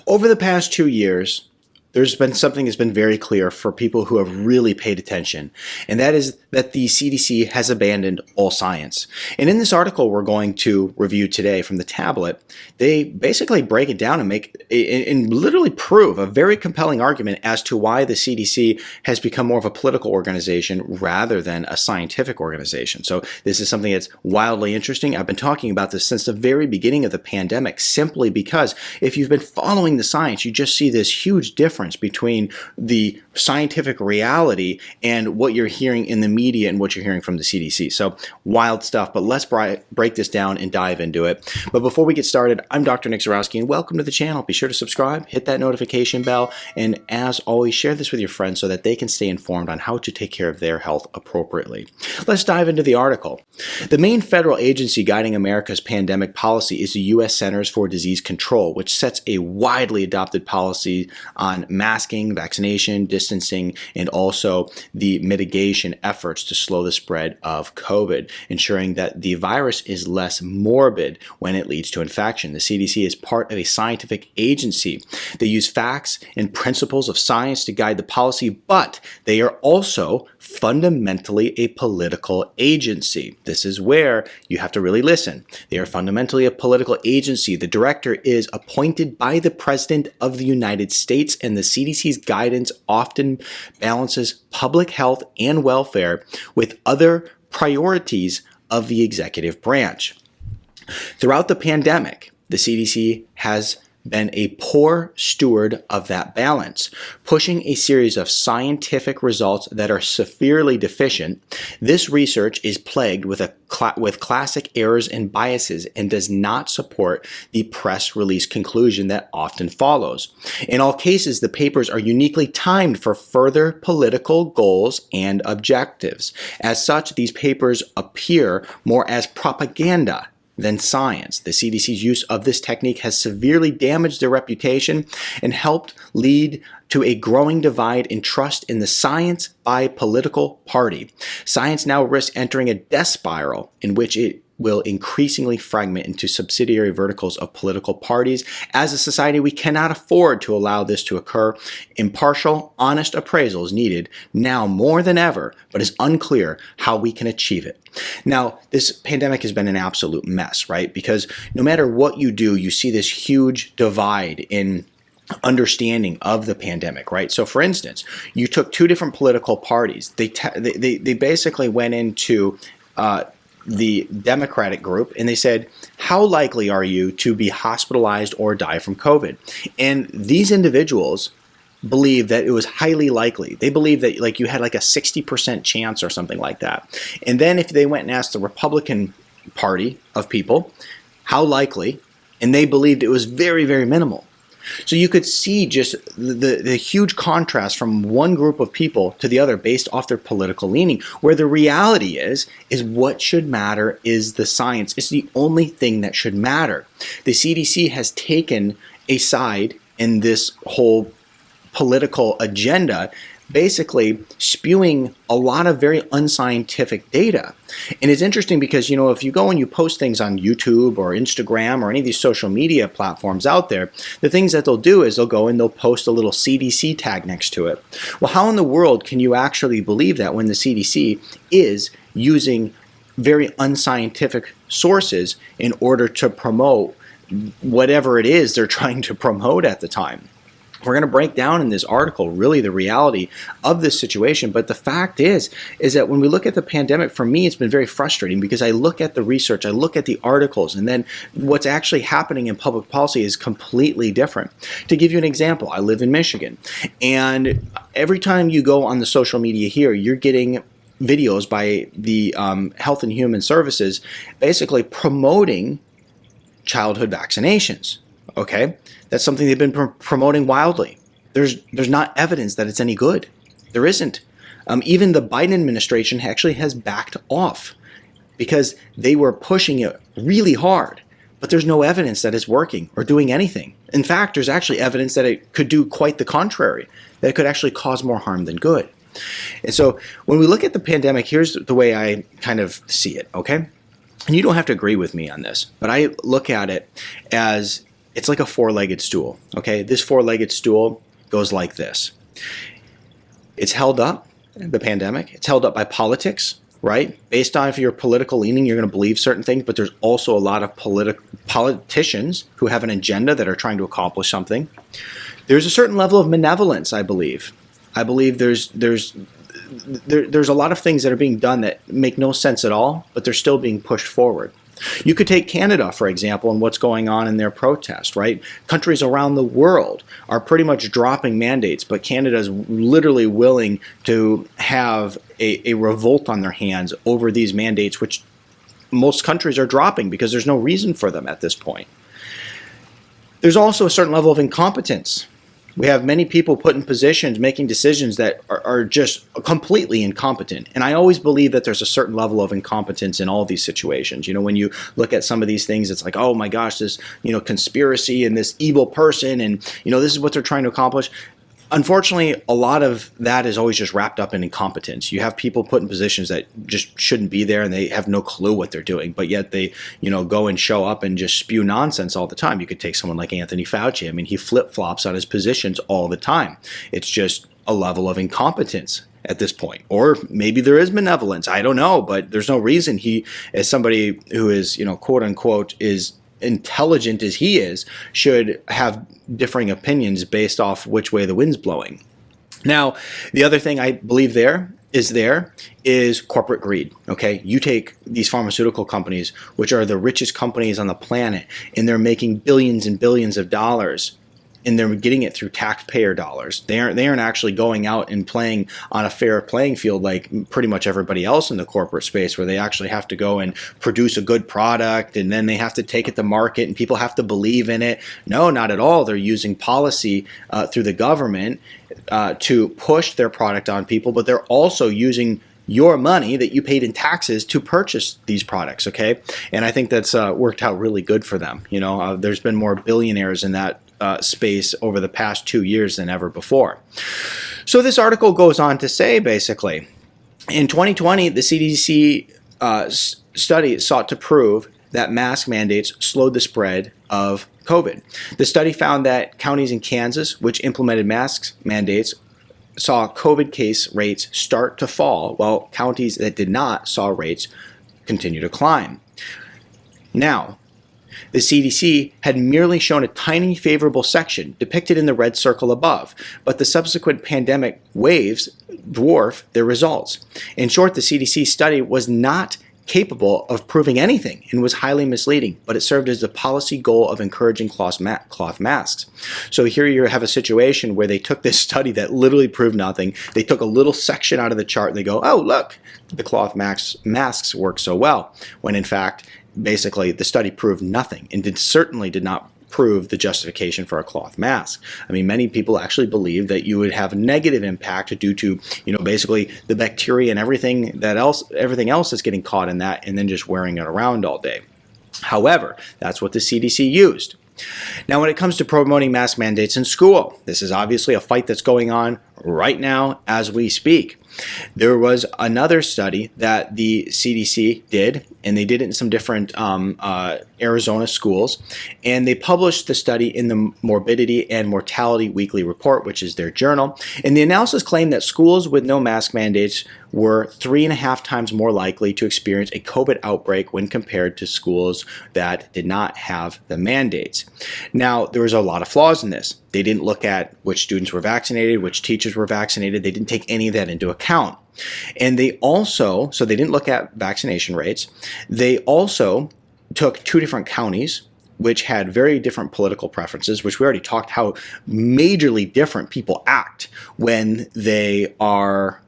Over the past 2 years, there's been something that's been very clear for people who have really paid attention, and that is that the CDC has abandoned all science. And in this article we're going to review today from the tablet, they basically break it down and and literally prove a very compelling argument as to why the CDC has become more of a political organization rather than a scientific organization. So this is something that's wildly interesting. I've been talking about this since the very beginning of the pandemic, simply because if you've been following the science, you just see this huge difference between the scientific reality and what you're hearing in the media and what you're hearing from the CDC. So wild stuff, but let's break this down and dive into it. But before we get started, I'm Dr. Nick Zarowski, and welcome to the channel. Be sure to subscribe, hit that notification bell, and as always, share this with your friends so that they can stay informed on how to take care of their health appropriately. Let's dive into the article. The main federal agency guiding America's pandemic policy is the U.S. Centers for Disease Control, which sets a widely adopted policy on masking, vaccination, distancing, and also the mitigation efforts to slow the spread of COVID, ensuring that the virus is less morbid when it leads to infection. The CDC is part of a scientific agency. They use facts and principles of science to guide the policy, but they are also fundamentally a political agency. This is where you have to really listen. They are fundamentally a political agency. The director is appointed by the President of the United States, and the CDC's guidance often balances public health and welfare with other priorities of the executive branch. Throughout the pandemic, the CDC has been a poor steward of that balance, pushing a series of scientific results that are severely deficient. This research is plagued with classic errors and biases and does not support the press release conclusion that often follows. In all cases, the papers are uniquely timed for further political goals and objectives. As such, these papers appear more as propaganda than science. The CDC's use of this technique has severely damaged their reputation and helped lead to a growing divide in trust in the science by political party. Science now risks entering a death spiral in which it will increasingly fragment into subsidiary verticals of political parties. As a society, we cannot afford to allow this to occur. Impartial, honest appraisal is needed now more than ever, but it's unclear how we can achieve it. Now, this pandemic has been an absolute mess, right? Because no matter what you do, you see this huge divide in understanding of the pandemic, right? So for instance, you took two different political parties. They basically went into the Democratic group and they said, how likely are you to be hospitalized or die from COVID? And these individuals believed that it was highly likely. They believed that you had like a 60% chance or something like that. And then if they went and asked the Republican Party of people, how likely, and they believed it was very, very minimal. So you could see just the huge contrast from one group of people to the other based off their political leaning, where the reality is what should matter is the science. It's the only thing that should matter. The CDC has taken a side in this whole political agenda, basically spewing a lot of very unscientific data. And it's interesting because, if you go and you post things on YouTube or Instagram or any of these social media platforms out there, the things that they'll do is they'll go and they'll post a little CDC tag next to it. Well, how in the world can you actually believe that when the CDC is using very unscientific sources in order to promote whatever it is they're trying to promote at the time? We're going to break down in this article really the reality of this situation. But the fact is that when we look at the pandemic, for me, it's been very frustrating because I look at the research, I look at the articles, and then what's actually happening in public policy is completely different. To give you an example, I live in Michigan, and every time you go on the social media here, you're getting videos by the Health and Human Services basically promoting childhood vaccinations. Okay, that's something they've been promoting wildly. There's not evidence that it's any good. There isn't. Even the Biden administration actually has backed off because they were pushing it really hard, but there's no evidence that it's working or doing anything. In fact, there's actually evidence that it could do quite the contrary, that it could actually cause more harm than good. And so when we look at the pandemic, here's the way I kind of see it, okay? And you don't have to agree with me on this, but I look at it as it's like a four-legged stool, okay? This four-legged stool goes like this. It's held up, the pandemic, it's held up by politics, right? Based on if you're political leaning, you're going to believe certain things, but there's also a lot of politicians who have an agenda that are trying to accomplish something. There's a certain level of malevolence, I believe. I believe there's a lot of things that are being done that make no sense at all, but they're still being pushed forward. You could take Canada, for example, and what's going on in their protest, right? Countries around the world are pretty much dropping mandates, but Canada is literally willing to have a revolt on their hands over these mandates, which most countries are dropping because there's no reason for them at this point. There's also a certain level of incompetence. We have many people put in positions making decisions that are just completely incompetent. And I always believe that there's a certain level of incompetence in all these situations. You know, when you look at some of these things, it's like, oh my gosh, this, conspiracy and this evil person and, this is what they're trying to accomplish. Unfortunately, a lot of that is always just wrapped up in incompetence. You have people put in positions that just shouldn't be there and they have no clue what they're doing, but yet they, go and show up and just spew nonsense all the time. You could take someone like Anthony Fauci. I mean, he flip-flops on his positions all the time. It's just a level of incompetence at this point. Or maybe there is benevolence. I don't know, but there's no reason he, as somebody who is, quote unquote, is intelligent as he is, should have differing opinions based off which way the wind's blowing. Now, the other thing I believe there is corporate greed. Okay, you take these pharmaceutical companies, which are the richest companies on the planet, and they're making billions and billions of dollars, and they're getting it through taxpayer dollars. They aren't actually going out and playing on a fair playing field like pretty much everybody else in the corporate space, where they actually have to go and produce a good product and then they have to take it to market and people have to believe in it. No, not at all. They're using policy through the government to push their product on people, but they're also using your money that you paid in taxes to purchase these products, okay? And I think that's worked out really good for them. There's been more billionaires in that space over the past 2 years than ever before. So this article goes on to say, basically, in 2020, the CDC study sought to prove that mask mandates slowed the spread of COVID. The study found that counties in Kansas, which implemented mask mandates, saw COVID case rates start to fall, while counties that did not saw rates continue to climb. Now, the CDC had merely shown a tiny favorable section depicted in the red circle above, but the subsequent pandemic waves dwarf their results. In short, the CDC study was not capable of proving anything and was highly misleading, but it served as the policy goal of encouraging cloth masks. So here you have a situation where they took this study that literally proved nothing. They took a little section out of the chart and they go, oh, look, the cloth masks work so well, when in fact, basically, the study proved nothing and certainly did not prove the justification for a cloth mask. I mean, many people actually believe that you would have a negative impact due to, basically the bacteria and everything else that's getting caught in that, and then just wearing it around all day. However, that's what the CDC used. Now, when it comes to promoting mask mandates in school, this is obviously a fight that's going on right now as we speak. There was another study that the CDC did, and they did it in some different Arizona schools, and they published the study in the Morbidity and Mortality Weekly Report, which is their journal, and the analysis claimed that schools with no mask mandates were 3.5 times more likely to experience a COVID outbreak when compared to schools that did not have the mandates. Now, there was a lot of flaws in this. They didn't look at which students were vaccinated, which teachers were vaccinated. They didn't take any of that into account. And they also, so they didn't look at vaccination rates. They also took 2 different counties which had very different political preferences, which we already talked how majorly different people act when they are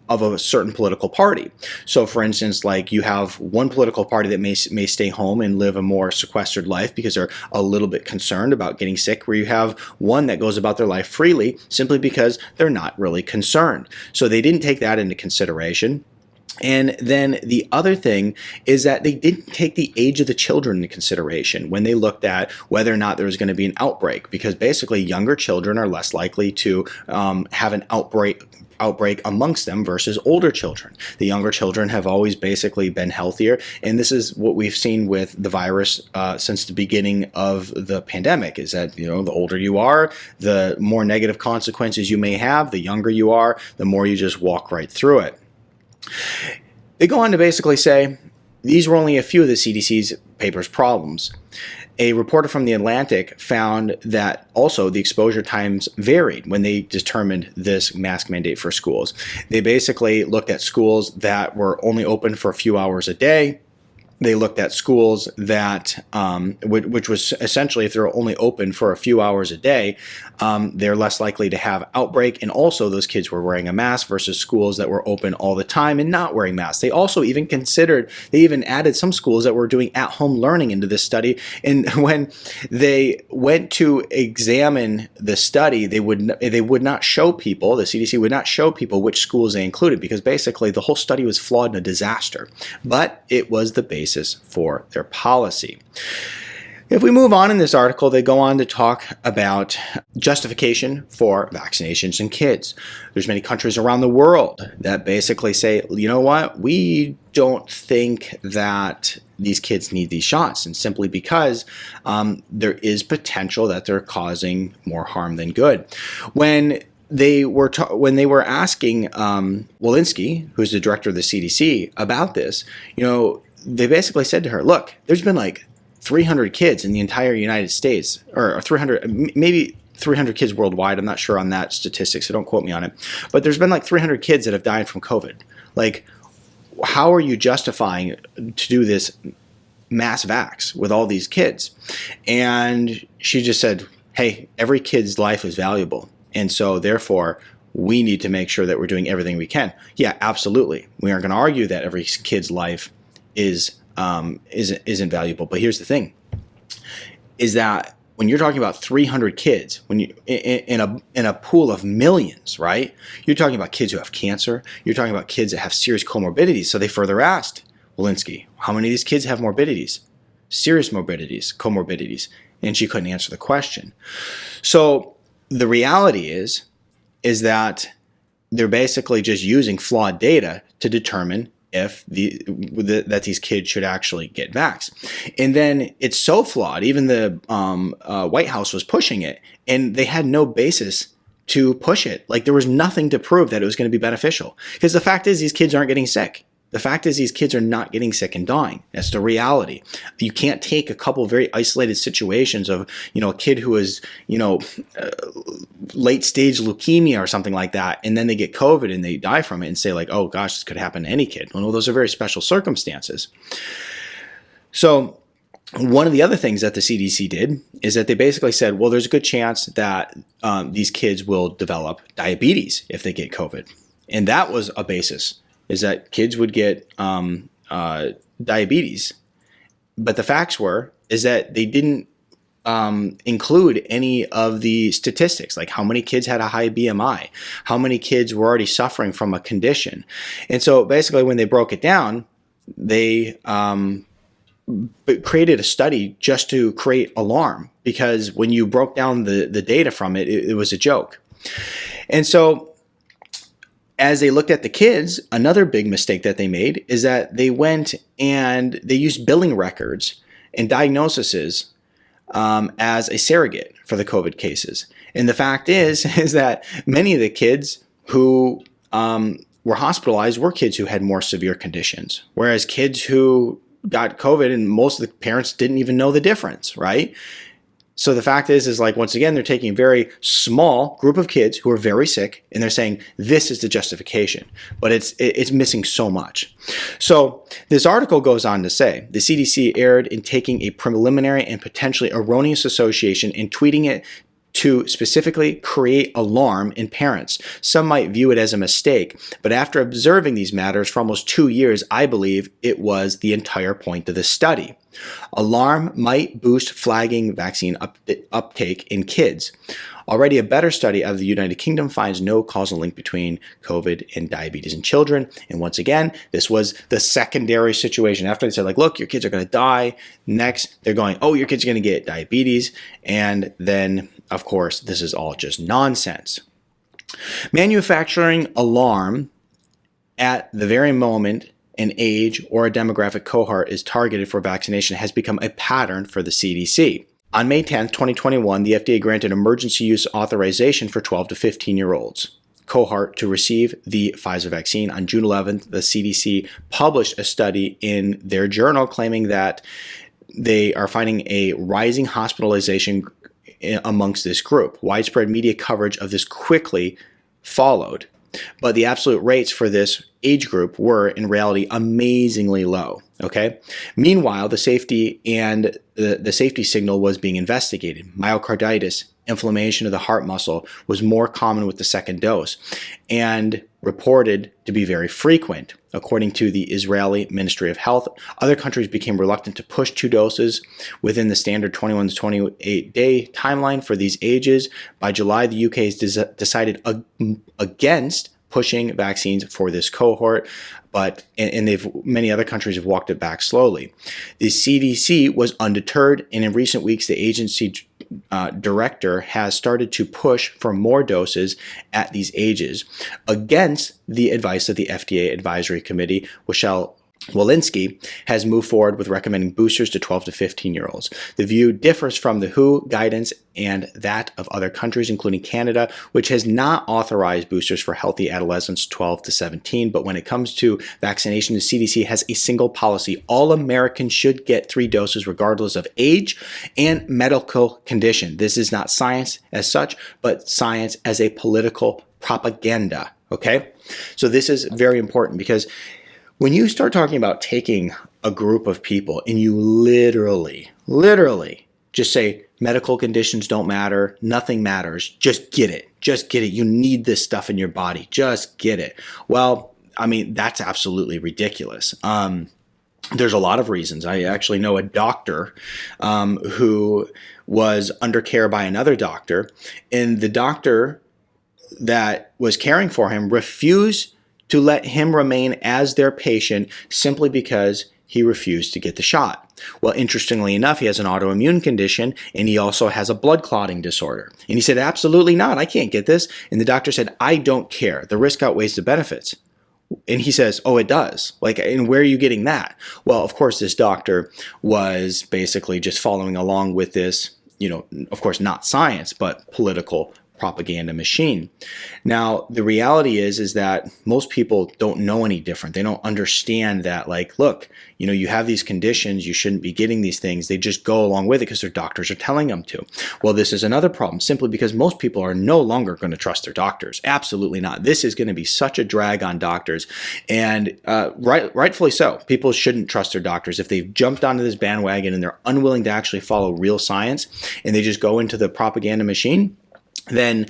of a certain political party. So for instance, like you have one political party that may stay home and live a more sequestered life because they're a little bit concerned about getting sick, where you have one that goes about their life freely simply because they're not really concerned. So they didn't take that into consideration. And then the other thing is that they didn't take the age of the children into consideration when they looked at whether or not there was going to be an outbreak, because basically younger children are less likely to have an outbreak amongst them versus older children. The younger children have always basically been healthier, and this is what we've seen with the virus since the beginning of the pandemic, is that, the older you are, the more negative consequences you may have. The younger you are, the more you just walk right through it. They go on to basically say these were only a few of the CDC's paper's problems. A reporter from The Atlantic found that also the exposure times varied when they determined this mask mandate for schools. They basically looked at schools that were only open for a few hours a day. They looked at schools that, which was essentially if they're only open for a few hours a day, they're less likely to have outbreak. And also those kids were wearing a mask versus schools that were open all the time and not wearing masks. They also even added some schools that were doing at-home learning into this study. And when they went to examine the study, they would not show people, the CDC would not show people which schools they included, because basically the whole study was flawed and a disaster. But it was the basis for their policy. If we move on in this article, they go on to talk about justification for vaccinations in kids. There's many countries around the world that basically say, you know what, we don't think that these kids need these shots, and simply because there is potential that they're causing more harm than good. When they were asking Walensky, who's the director of the CDC, about this, they basically said to her, look, there's been like 300 kids in the entire United States, or 300, maybe 300 kids worldwide. I'm not sure on that statistic, so don't quote me on it. But there's been like 300 kids that have died from COVID. Like, how are you justifying to do this mass vax with all these kids? And she just said, hey, every kid's life is valuable. And so therefore, we need to make sure that we're doing everything we can. Yeah, absolutely. We aren't going to argue that every kid's life isn't valuable. But here's the thing, is that when you're talking about 300 kids, when you in a pool of millions, right? You're talking about kids who have cancer. You're talking about kids that have serious comorbidities. So they further asked Walensky, how many of these kids have morbidities, serious morbidities, comorbidities? And she couldn't answer the question. So the reality is that they're basically just using flawed data to determine if that these kids should actually get vaxxed. And then it's so flawed, even the White House was pushing it, and they had no basis to push it. Like, there was nothing to prove that it was going to be beneficial. Because the fact is, these kids aren't getting sick. The fact is, these kids are not getting sick and dying. That's the reality. You can't take a couple of very isolated situations of, a kid who is, late stage leukemia or something like that, and then they get COVID and they die from it, and say like, oh gosh, this could happen to any kid. Well, those are very special circumstances. So one of the other things that the CDC did is that they basically said, well, there's a good chance that these kids will develop diabetes if they get COVID. And that was a basis, is that kids would get diabetes. But the facts is that they didn't include any of the statistics, like how many kids had a high BMI, how many kids were already suffering from a condition. And so basically when they broke it down, they created a study just to create alarm, because when you broke down the data from it, it was a joke. And so as they looked at the kids, another big mistake that they made is that they went and they used billing records and diagnoses as a surrogate for the COVID cases. And the fact is that many of the kids who were hospitalized were kids who had more severe conditions, whereas kids who got COVID, and most of the parents didn't even know the difference, right? So the fact is like, once again, they're taking a very small group of kids who are very sick, and they're saying this is the justification, but it's missing so much. So this article goes on to say the CDC erred in taking a preliminary and potentially erroneous association and tweeting it to specifically create alarm in parents. Some might view it as a mistake, but after observing these matters for almost 2 years, I believe it was the entire point of the study. Alarm might boost flagging vaccine uptake in kids. Already, a better study out of the United Kingdom finds no causal link between COVID and diabetes in children. And once again, this was the secondary situation. After they said, like, look, your kids are going to die. Next, they're going, oh, your kids are going to get diabetes. And then, of course, this is all just nonsense. Manufacturing alarm at the very moment an age or a demographic cohort is targeted for vaccination has become a pattern for the CDC. On May 10, 2021, the FDA granted emergency use authorization for 12 to 15-year-olds cohort to receive the Pfizer vaccine. On June 11th, the CDC published a study in their journal claiming that they are finding a rising hospitalization amongst this group. Widespread media coverage of this quickly followed, but the absolute rates for this age group were in reality amazingly low. Okay. Meanwhile, the safety and the safety signal was being investigated. Myocarditis, inflammation of the heart muscle, was more common with the second dose and reported to be very frequent. According to the Israeli Ministry of Health, other countries became reluctant to push 2 doses within the standard 21 to 28 day timeline for these ages. By July, the UK has decided against pushing vaccines for this cohort, but many other countries have walked it back slowly. The CDC was undeterred, and in recent weeks, the agency director has started to push for more doses at these ages against the advice of the FDA Advisory Committee, Michelle Walensky has moved forward with recommending boosters to 12 to 15-year-olds. The view differs from the WHO guidance and that of other countries, including Canada, which has not authorized boosters for healthy adolescents 12 to 17. But when it comes to vaccination, the CDC has a single policy. All Americans should get 3 doses regardless of age and medical condition. This is not science as such, but science as a political propaganda. Okay? So this is very important because when you start talking about taking a group of people and you literally just say medical conditions don't matter, nothing matters, just get it. Just get it. You need this stuff in your body. Just get it. Well, I mean, that's absolutely ridiculous. There's a lot of reasons. I actually know a doctor who was under care by another doctor, and the doctor that was caring for him refused to let him remain as their patient simply because he refused to get the shot. Well, interestingly enough, he has an autoimmune condition and he also has a blood clotting disorder. And he said, absolutely not, I can't get this. And the doctor said, I don't care. The risk outweighs the benefits. And he says, oh, it does. Like, and where are you getting that? Well, of course, this doctor was basically just following along with this, of course, not science, but political propaganda machine. Now, the reality is that most people don't know any different. They don't understand that, like, look, you have these conditions, you shouldn't be getting these things. They just go along with it because their doctors are telling them to. Well, this is another problem, simply because most people are no longer going to trust their doctors. Absolutely not. This is going to be such a drag on doctors, and rightfully so. People shouldn't trust their doctors. If they've jumped onto this bandwagon and they're unwilling to actually follow real science and they just go into the propaganda machine, then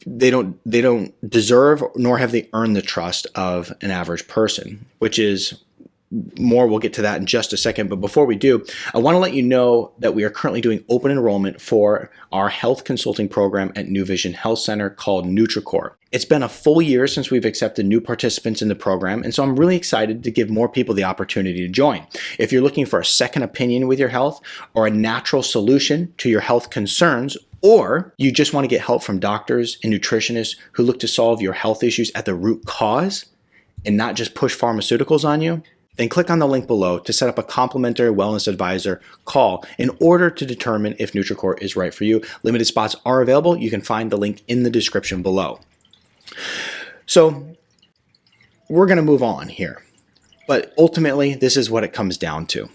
they don't deserve nor have they earned the trust of an average person, which is more. We'll get to that in just a second. But before we do, I want to let you know that we are currently doing open enrollment for our health consulting program at New Vision Health Center called NutriCore. It's been a full year since we've accepted new participants in the program, and so I'm really excited to give more people the opportunity to join. If you're looking for a second opinion with your health or a natural solution to your health concerns, or you just want to get help from doctors and nutritionists who look to solve your health issues at the root cause and not just push pharmaceuticals on you, then click on the link below to set up a complimentary wellness advisor call in order to determine if NutriCore is right for you. Limited spots are available. You can find the link in the description below. So we're going to move on here. But ultimately, this is what it comes down to.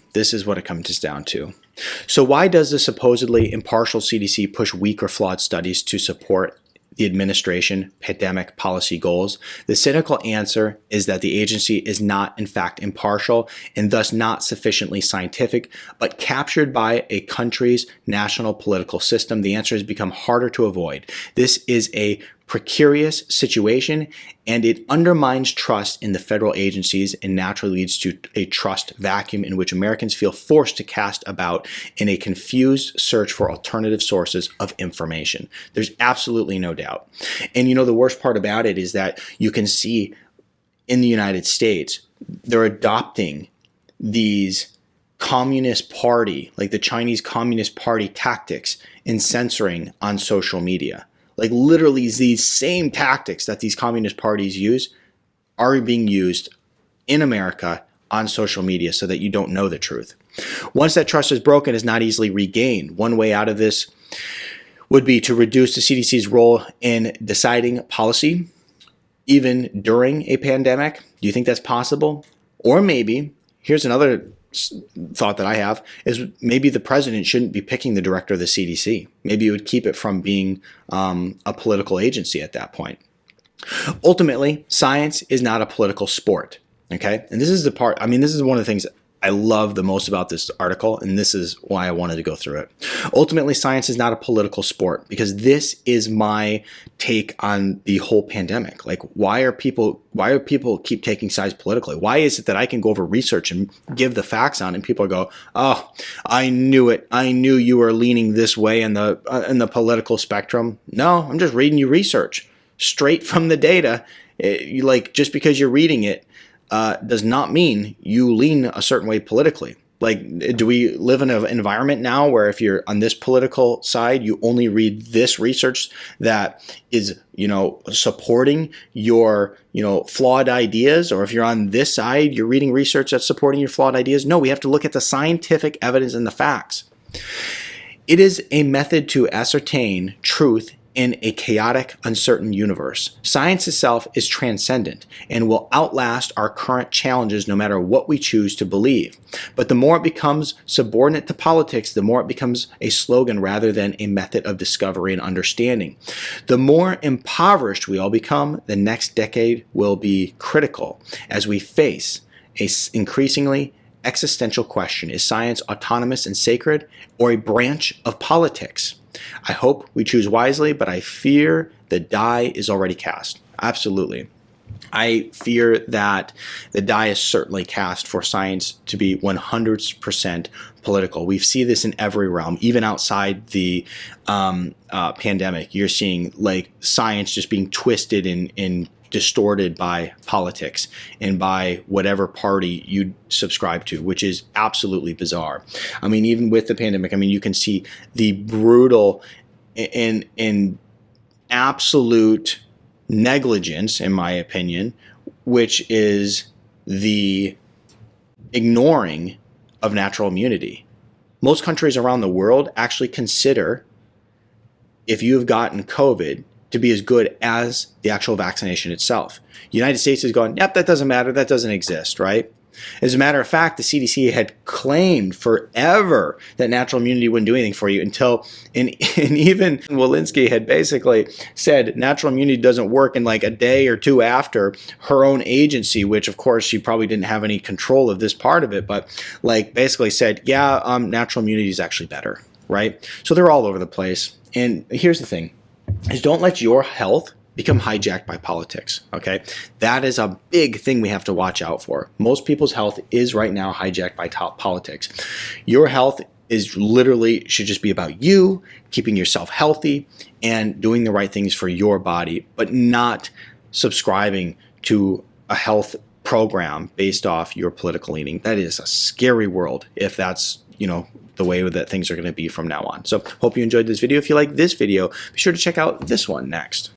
So why does the supposedly impartial CDC push weak or flawed studies to support the administration pandemic policy goals? The cynical answer is that the agency is not, in fact, impartial and thus not sufficiently scientific, but captured by a country's national political system. The answer has become harder to avoid. This is a precarious situation, and it undermines trust in the federal agencies and naturally leads to a trust vacuum in which Americans feel forced to cast about in a confused search for alternative sources of information. There's absolutely no doubt. And the worst part about it is that you can see in the United States, they're adopting these Communist Party, like the Chinese Communist Party tactics in censoring on social media. Like literally these same tactics that these communist parties use are being used in America on social media so that you don't know the truth. Once that trust is broken, it's not easily regained. One way out of this would be to reduce the CDC's role in deciding policy, even during a pandemic. Do you think that's possible? Or maybe, here's another thought that I have, is maybe the president shouldn't be picking the director of the CDC. Maybe it would keep it from being a political agency at that point. Ultimately, science is not a political sport. Okay, and this is the part, this is one of the things I love the most about this article, and this is why I wanted to go through it. Ultimately, science is not a political sport, because this is my take on the whole pandemic. Like, why are people keep taking sides politically? Why is it that I can go over research and give the facts on, and people go, "Oh, I knew it. I knew you were leaning this way in the political spectrum." No, I'm just reading you research straight from the data. Just because you're reading it does not mean you lean a certain way politically. Like, do we live in an environment now where if you're on this political side, you only read this research that is, supporting your, flawed ideas? Or if you're on this side, you're reading research that's supporting your flawed ideas? No, we have to look at the scientific evidence and the facts. It is a method to ascertain truth in a chaotic, uncertain universe. Science itself is transcendent and will outlast our current challenges no matter what we choose to believe. But the more it becomes subordinate to politics, the more it becomes a slogan rather than a method of discovery and understanding. The more impoverished we all become, the next decade will be critical as we face an increasingly existential question: is science autonomous and sacred, or a branch of politics? I hope we choose wisely, but I fear the die is already cast. Absolutely. I fear that the die is certainly cast for science to be 100% political. We see this in every realm, even outside the pandemic. You're seeing like science just being twisted and distorted by politics and by whatever party you subscribe to, which is absolutely bizarre. Even with the pandemic, you can see the brutal and absolute negligence, in my opinion, which is the ignoring of natural immunity. Most countries around the world actually consider if you've gotten COVID to be as good as the actual vaccination itself. The United States is going, yep, that doesn't matter, that doesn't exist, right? As a matter of fact, the CDC had claimed forever that natural immunity wouldn't do anything for you until, and even Walensky had basically said natural immunity doesn't work in like a day or two after her own agency, which of course she probably didn't have any control of this part of it, but like basically said, yeah, natural immunity is actually better, right? So they're all over the place. And here's the thing, is don't let your health become hijacked by politics, okay? That is a big thing we have to watch out for. Most people's health is right now hijacked by politics. Your health is literally should just be about you, keeping yourself healthy and doing the right things for your body, but not subscribing to a health program based off your political leaning. That is a scary world if that's, the way that things are going to be from now on. So hope you enjoyed this video. If you like this video, be sure to check out this one next.